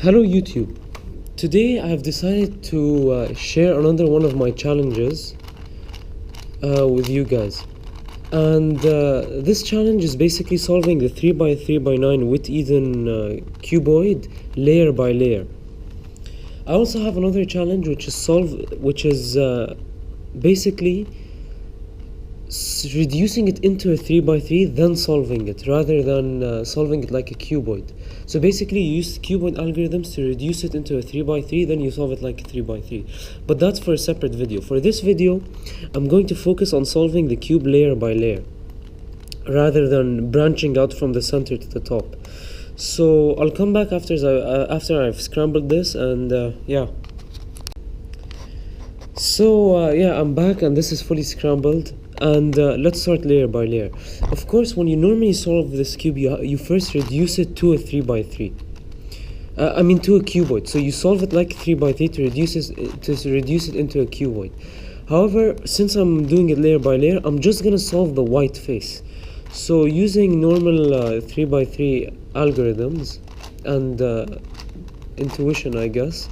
Hello YouTube. Today I have decided to share another one of my challenges with you guys. And this challenge is basically solving the 3x3x9 WitEden cuboid layer by layer. I also have another challenge which is basically reducing it into a 3x3 then solving it rather than solving it like a cuboid. So basically you use cuboid algorithms to reduce it into a 3x3, then you solve it like a 3x3. But that's for a separate video. For this video I'm going to focus on solving the cube layer by layer rather than branching out from the center to the top. So I'll come back after I've scrambled this, and yeah. So yeah, I'm back and this is fully scrambled. And let's start layer by layer. Of course, when you normally solve this cube, you first reduce it to a 3x3. To a cuboid. So you solve it like a 3x3 to reduce it into a cuboid. However, since I'm doing it layer by layer, I'm just gonna solve the white face. So using normal 3x3 algorithms and intuition, I guess,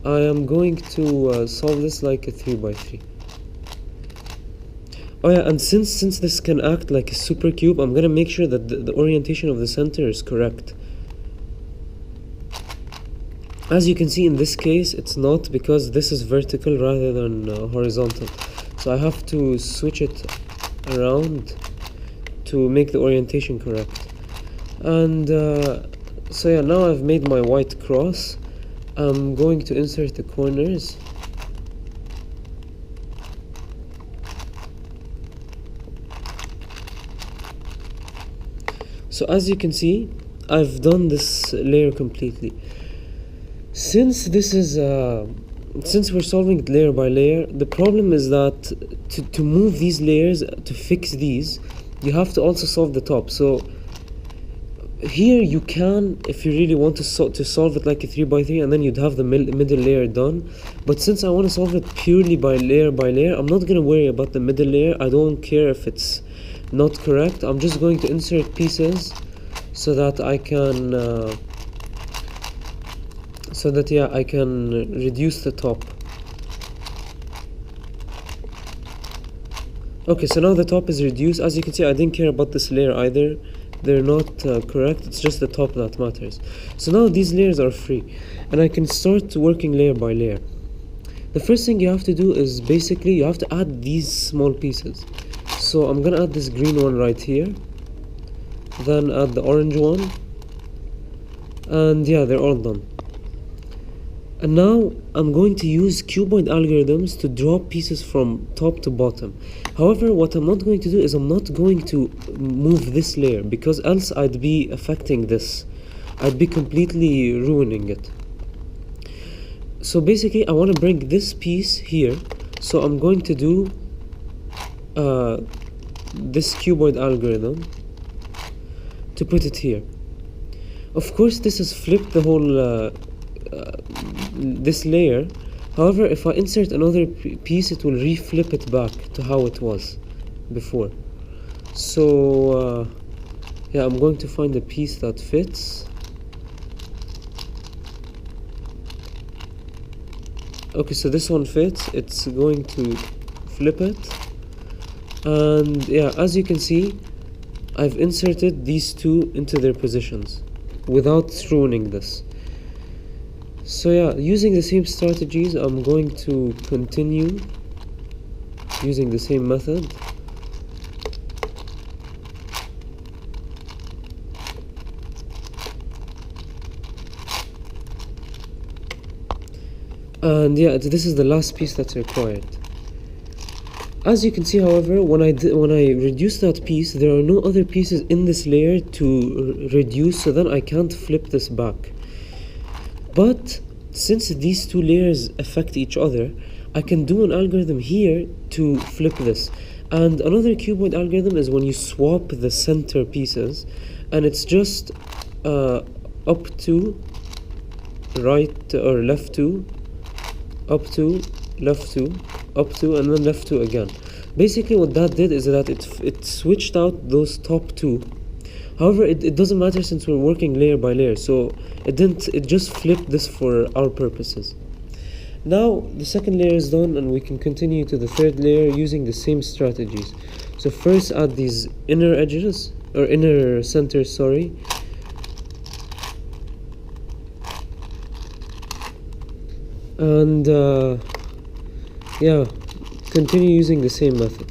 I am going to solve this like a 3x3. Oh yeah, and since this can act like a super cube, I'm gonna make sure that the orientation of the center is correct. As you can see in this case, it's not, because this is vertical rather than horizontal. So I have to switch it around to make the orientation correct. And so yeah, now I've made my white cross. I'm going to insert the corners. So as you can see, I've done this layer completely. Since we're solving it layer by layer, the problem is that to move these layers, to fix these, you have to also solve the top. So here you can, if you really want to solve it like a 3x3, and then you'd have the middle layer done. But since I want to solve it purely by layer, I'm not going to worry about the middle layer. I don't care if it's not correct. I'm just going to insert pieces so that I can I can reduce the top. Okay, so now the top is reduced. As you can see, I didn't care about this layer either. They're not correct. It's just the top that matters. So now these layers are free and I can start working layer by layer. The first thing you have to do is basically you have to add these small pieces. So I'm gonna add this green one right here, then add the orange one, and yeah, they're all done. And now I'm going to use cuboid algorithms to draw pieces from top to bottom. However, what I'm not going to do is I'm not going to move this layer, because else I'd be affecting this. I'd be completely ruining it. So basically I want to bring this piece here, so I'm going to do this cuboid algorithm to put it here. Of course, this has flipped the whole this layer. However, if I insert another piece, it will reflip it back to how it was before. So yeah, I'm going to find a piece that fits. Okay, so this one fits. It's going to flip it. And yeah, as you can see, I've inserted these two into their positions without ruining this. So yeah, using the same strategies, I'm going to continue using the same method. And yeah, this is the last piece that's required. As you can see, however, when I reduce that piece, there are no other pieces in this layer to reduce, so then I can't flip this back. But since these two layers affect each other, I can do an algorithm here to flip this. And another cuboid algorithm is when you swap the center pieces, and it's just up to, right or left to, up to, left to, up to, and then left to again. Basically what that did is that it switched out those top two, However, it doesn't matter since we're working layer by layer, so it just flipped this for our purposes. Now the second layer is done, and we can continue to the third layer using the same strategies. So first add these inner edges, or inner centers, sorry. And yeah, continue using the same method.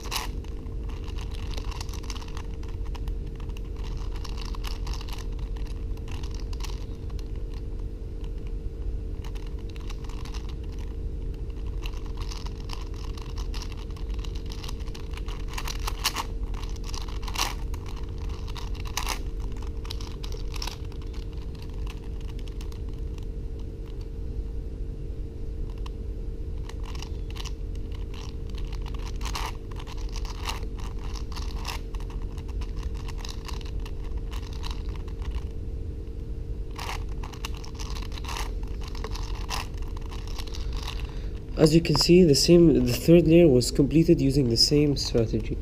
As you can see, the third layer was completed using the same strategy.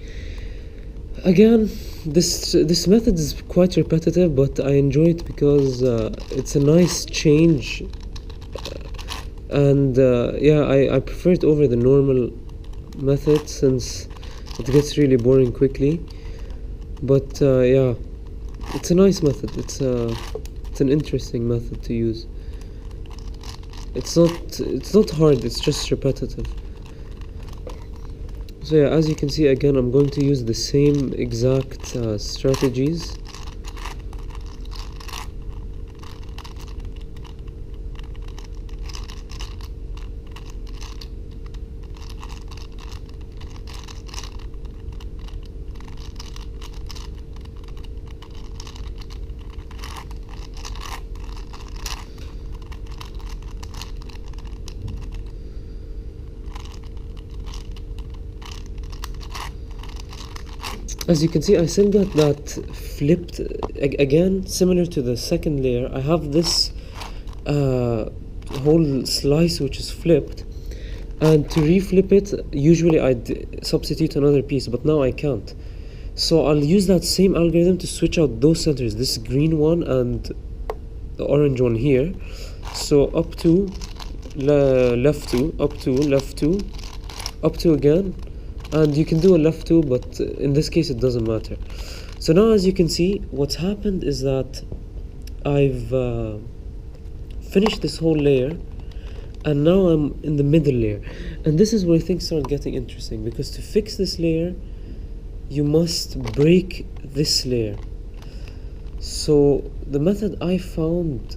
Again, this method is quite repetitive, but I enjoy it because it's a nice change, and yeah, I prefer it over the normal method since it gets really boring quickly. But yeah, it's a nice method. It's an interesting method to use. It's not hard, it's just repetitive. So yeah, as you can see, again, I'm going to use the same exact strategies. As you can see, I still got that flipped again, similar to the second layer. I have this whole slice which is flipped, and to reflip it, usually I'd substitute another piece, but now I can't. So I'll use that same algorithm to switch out those centers, this green one and the orange one here. So up to, left to, up to, left to, up to again. And you can do a left too, but in this case it doesn't matter. So now, as you can see, what's happened is that I've finished this whole layer, and now I'm in the middle layer. And this is where things start getting interesting, because to fix this layer, you must break this layer. So the method I found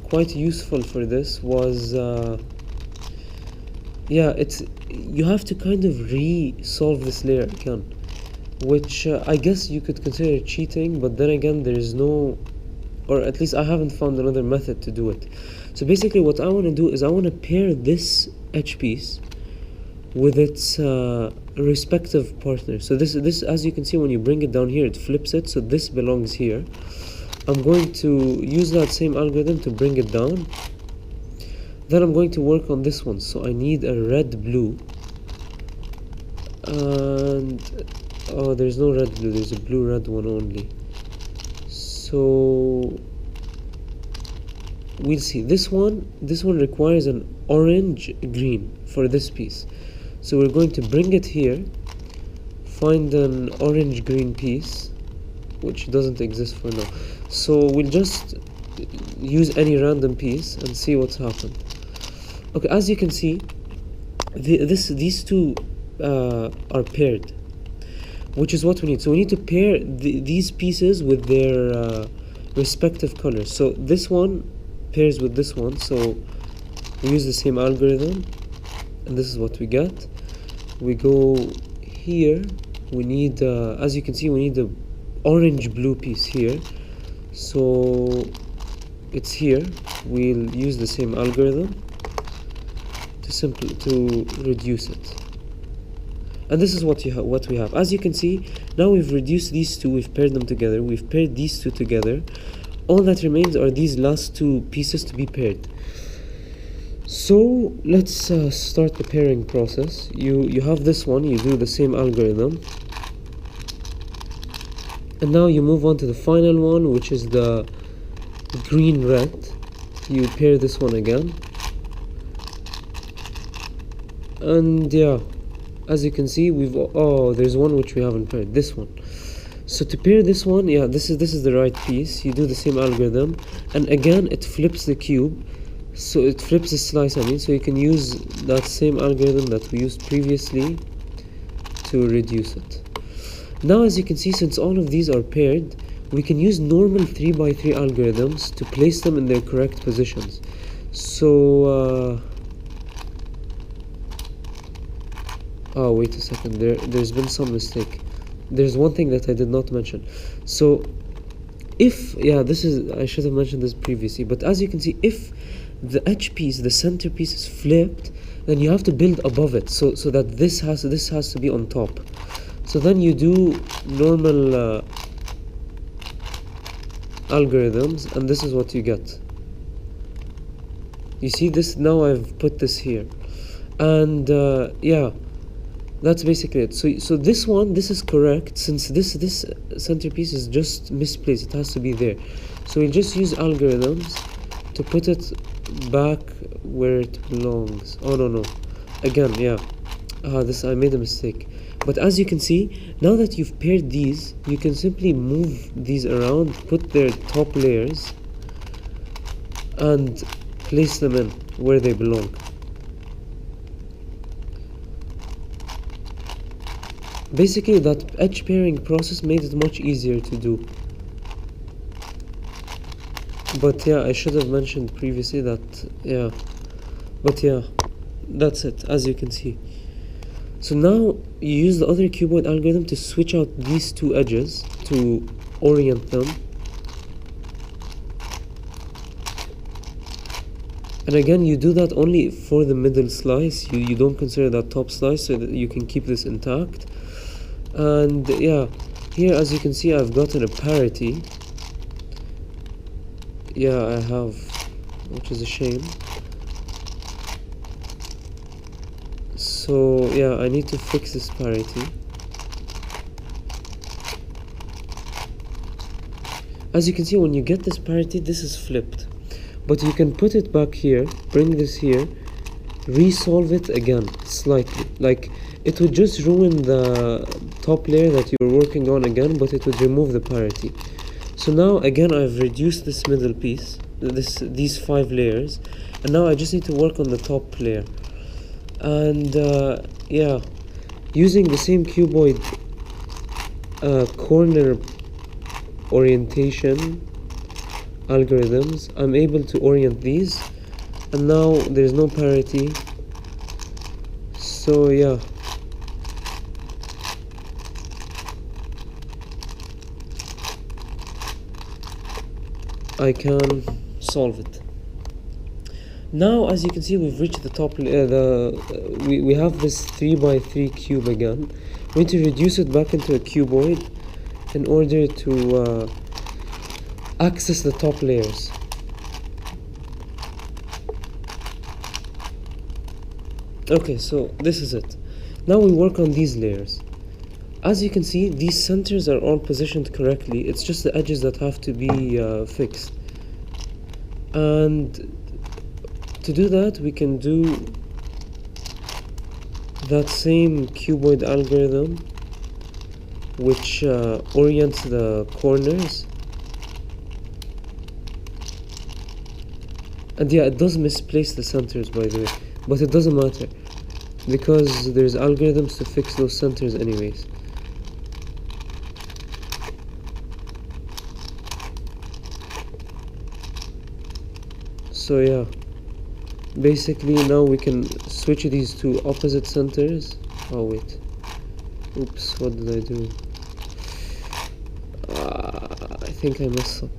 quite useful for this was yeah, you have to kind of re-solve this layer again, which I guess you could consider cheating, but then again, there is no, or at least I haven't found another method to do it. So basically what I want to do is I want to pair this edge piece with its respective partner. So this, as you can see, when you bring it down here, it flips it, so this belongs here. I'm going to use that same algorithm to bring it down. Then I'm going to work on this one, so I need a red blue, and oh, there's no red blue, there's a blue red one only. So we'll see. This one requires an orange green for this piece, so we're going to bring it here, find an orange green piece, which doesn't exist for now, so we'll just use any random piece and see what's happened. Okay, as you can see, these two are paired, which is what we need. So we need to pair these pieces with their respective colors. So this one pairs with this one, so we use the same algorithm, and this is what we get. We go here, we need, as you can see, we need the orange blue piece here, so it's here. We'll use the same algorithm to reduce it, and this is what we have. As you can see, now we've reduced these two, we've paired them together, we've paired these two together. All that remains are these last two pieces to be paired. So let's start the pairing process. You have this one, you do the same algorithm, And now you move on to the final one, which is the green red. You pair this one again, and yeah, as you can see, there's one which we haven't paired, this one. So to pair this one, yeah, this is the right piece. You do the same algorithm, and again it flips the cube, so it flips the slice, I mean, so you can use that same algorithm that we used previously to reduce it. Now as you can see, since all of these are paired, we can use normal 3x3 algorithms to place them in their correct positions. So oh, wait a second, there's been some mistake. There's one thing that I did not mention. So if, yeah, I should have mentioned this previously, but as you can see, if the edge piece, the center piece, is flipped, then you have to build above it, so that this has to be on top. So then you do normal algorithms, and this is what you get. You see this? Now I've put this here, and yeah, that's basically it. So this is correct, since this centerpiece is just misplaced. It has to be there. So we'll just use algorithms to put it back where it belongs. Oh no, again, yeah, I made a mistake. But as you can see, now that you've paired these, you can simply move these around, put their top layers, and place them in where they belong. Basically, that edge pairing process made it much easier to do. But yeah, I should have mentioned previously that, yeah. But yeah, that's it, as you can see. So now you use the other cuboid algorithm to switch out these two edges to orient them. And again, you do that only for the middle slice. You don't consider that top slice, so that you can keep this intact. And yeah, here as you can see, I've gotten a parity. Yeah, I have, which is a shame. So yeah, I need to fix this parity. As you can see, when you get this parity, this is flipped. But you can put it back here, bring this here, resolve it again slightly. Like, it would just ruin the top layer that you're working on again, but it would remove the parity. So now again, I've reduced this middle piece, these 5 layers, and now I just need to work on the top layer. And yeah, using the same cuboid corner orientation algorithms, I'm able to orient these, and now there's no parity. So yeah, I can solve it. Now as you can see, we've reached the top, we have this 3x3 cube again. We need to reduce it back into a cuboid in order to access the top layers. Okay, so this is it. Now we work on these layers. As you can see, these centers are all positioned correctly. It's just the edges that have to be fixed. And to do that, we can do that same cuboid algorithm, which orients the corners. And yeah, it does misplace the centers, by the way, but it doesn't matter, because there's algorithms to fix those centers anyways. So yeah, basically now we can switch these to opposite centers. Oh wait, oops, what did I do? I think I messed up.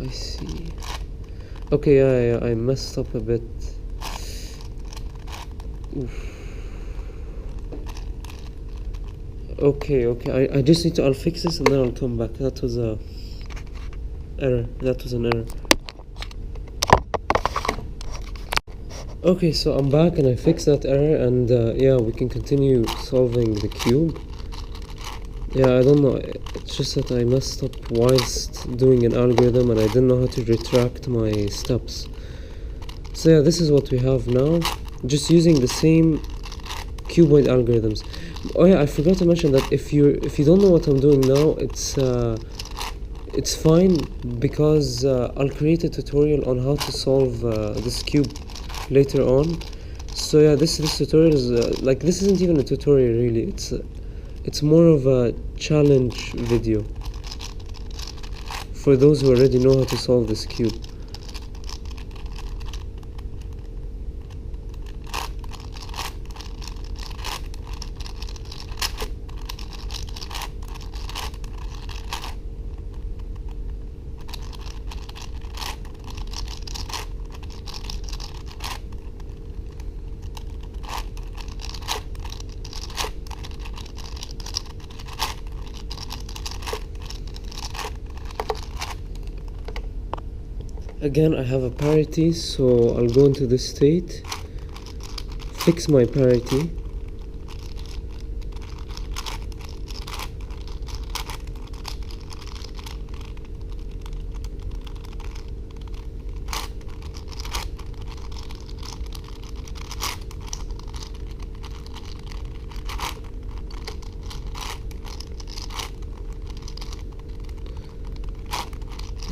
I see. Okay, yeah, I messed up a bit. Oof. Okay, I just need to, I'll fix this and then I'll come back. That was a error. That was an error. Okay, so I'm back and I fixed that error, and yeah, we can continue solving the cube. Yeah, I don't know, it's just that I messed up whilst doing an algorithm and I didn't know how to retract my steps. So yeah, this is what we have now, just using the same cuboid algorithms. Oh yeah, I forgot to mention that if you don't know what I'm doing now, it's fine, because I'll create a tutorial on how to solve this cube later on. So yeah, this tutorial is like, this isn't even a tutorial really, it's more of a challenge video for those who already know how to solve this cube. Again, I have a parity, so I'll go into this state, fix my parity,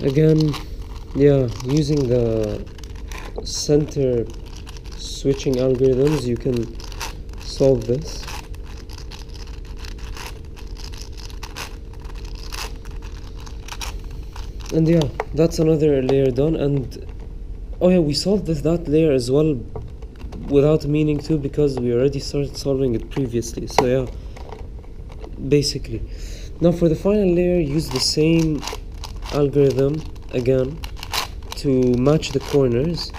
again, yeah, using the center switching algorithms, you can solve this. And yeah, that's another layer done. And oh yeah, we solved that layer as well without meaning to, because we already started solving it previously. So yeah, basically. Now for the final layer, use the same algorithm again to match the corners,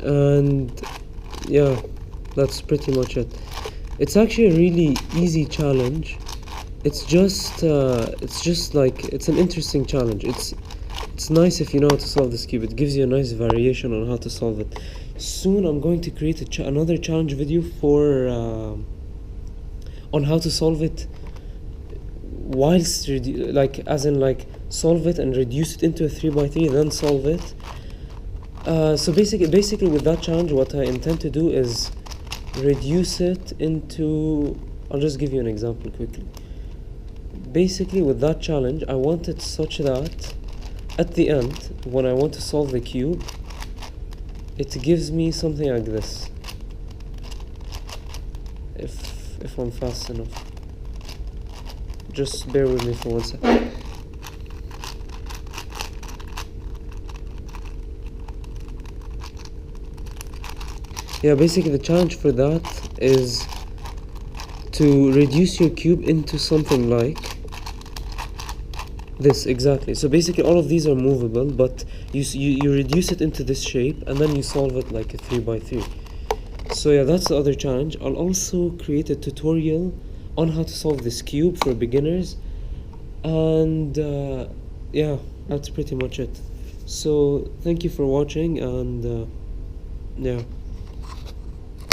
and yeah, that's pretty much it. It's actually a really easy challenge. It's just like, it's an interesting challenge. It's nice if you know how to solve this cube. It gives you a nice variation on how to solve it. Soon I'm going to create another challenge video for on how to solve it whilst like, as in like, solve it and reduce it into a 3x3, then solve it. So basically with that challenge, what I intend to do is reduce it into, I'll just give you an example quickly. Basically with that challenge, I want it such that at the end, when I want to solve the cube, it gives me something like this, if I'm fast enough. Just bear with me for 1 second. Yeah, basically the challenge for that is to reduce your cube into something like this, exactly. So basically all of these are movable, but you reduce it into this shape and then you solve it like a 3x3. So yeah, that's the other challenge. I'll also create a tutorial on how to solve this cube for beginners, and yeah, that's pretty much it. So thank you for watching, and yeah.